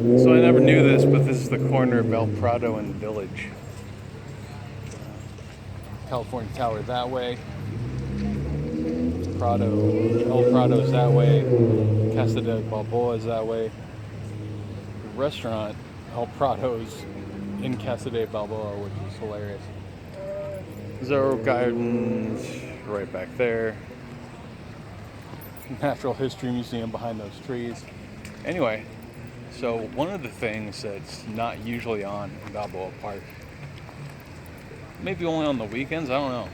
So I never knew this, but this is the corner of El Prado and Village. California Tower that way. El Prado's that way. Casa de Balboa's that way. The restaurant, El Prado's in Casa de Balboa, which is hilarious. Zorro Gardens, right back there. Natural History Museum behind those trees. Anyway, so one of the things that's not usually on in Balboa Park, maybe only on the weekends, I don't know.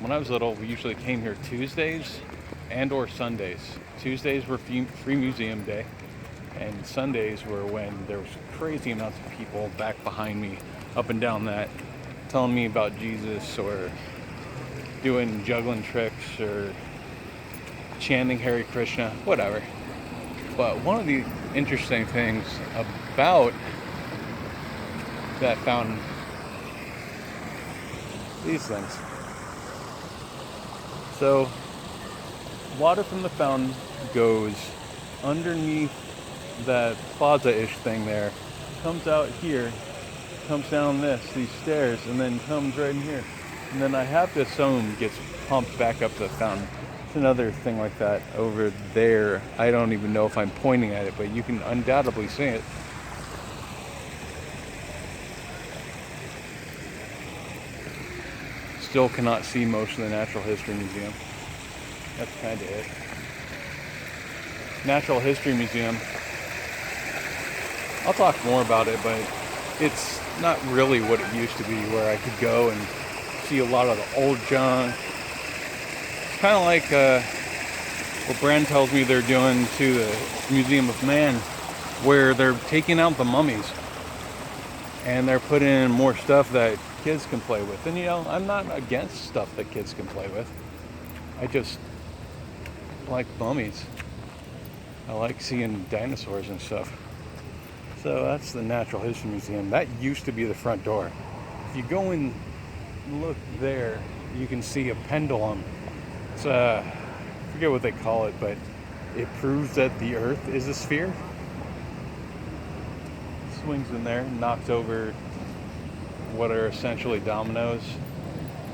When I was little, we usually came here Tuesdays and or Sundays. Tuesdays were free museum day, and Sundays were when there was crazy amounts of people back behind me, up and down that, telling me about Jesus or doing juggling tricks or chanting Hare Krishna, whatever. But one of the interesting things about that fountain, these things. So, water from the fountain goes underneath that plaza-ish thing there, comes out here, comes down these stairs, and then comes right in here. And then I have to assume gets pumped back up to the fountain. It's another thing like that over there. I don't even know if I'm pointing at it, but you can undoubtedly see it. Still cannot see most of the Natural History Museum. That's kind of it. Natural History Museum. I'll talk more about it, but it's not really what it used to be, where I could go and see a lot of the old junk. It's kind of like what Brand tells me they're doing to the Museum of Man, where they're taking out the mummies and they're putting in more stuff that kids can play with. And I'm not against stuff that kids can play with. I just like mummies. I like seeing dinosaurs and stuff. So that's the Natural History Museum. That used to be the front door. If you go and look there, you can see a pendulum. It's I forget what they call it, but it proves that the Earth is a sphere. Swings in there, knocks over what are essentially dominoes.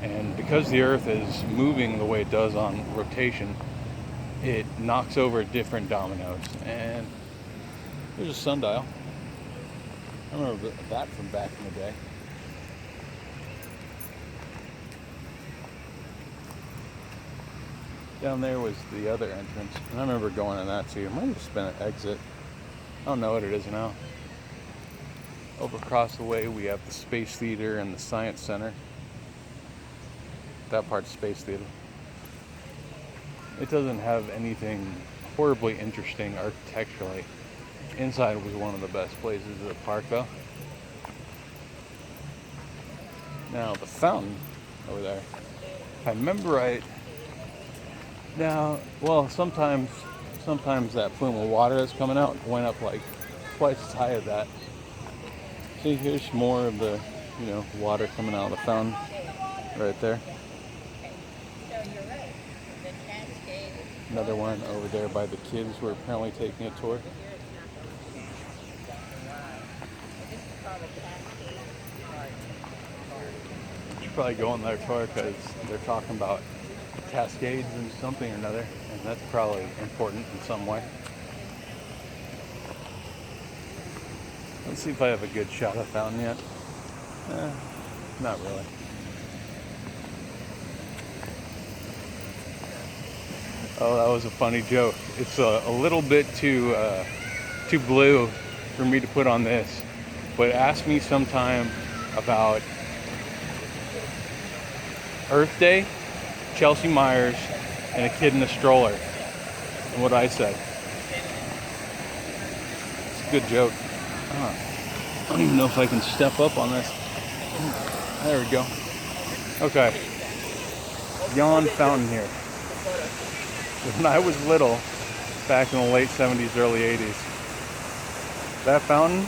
And because the Earth is moving the way it does on rotation, it knocks over different dominoes. And there's a sundial. I remember that from back in the day. Down there was the other entrance, and I remember going in that too. It might have just been an exit. I don't know what it is now. Over across the way, we have the Space Theater and the Science Center. That part's Space Theater. It doesn't have anything horribly interesting architecturally. Inside was one of the best places of the park, though. Now, the fountain over there, if I remember right. Now, well, sometimes that plume of water that's coming out went up like twice as high as that. See, here's more of the, water coming out of the fountain right there. Another one over there by the kids who are apparently taking a tour. You should probably go on their tour because they're talking about Cascades and something or another, and that's probably important in some way. Let's see if I have a good shot of the fountain yet. Not really. Oh, that was a funny joke. It's a little bit too blue for me to put on this, but ask me sometime about Earth Day, Chelsea Myers, and a kid in a stroller, and what I said. It's a good joke. I don't even know if I can step up on this. There we go. Okay. Yawn fountain here. When I was little, back in the late 70s, early 80s, that fountain,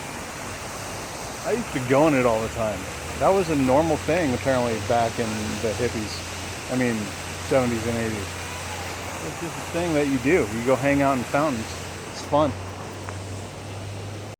I used to go in it all the time. That was a normal thing, apparently, back in the 70s and 80s. It's just a thing that you do. You go hang out in fountains. It's fun.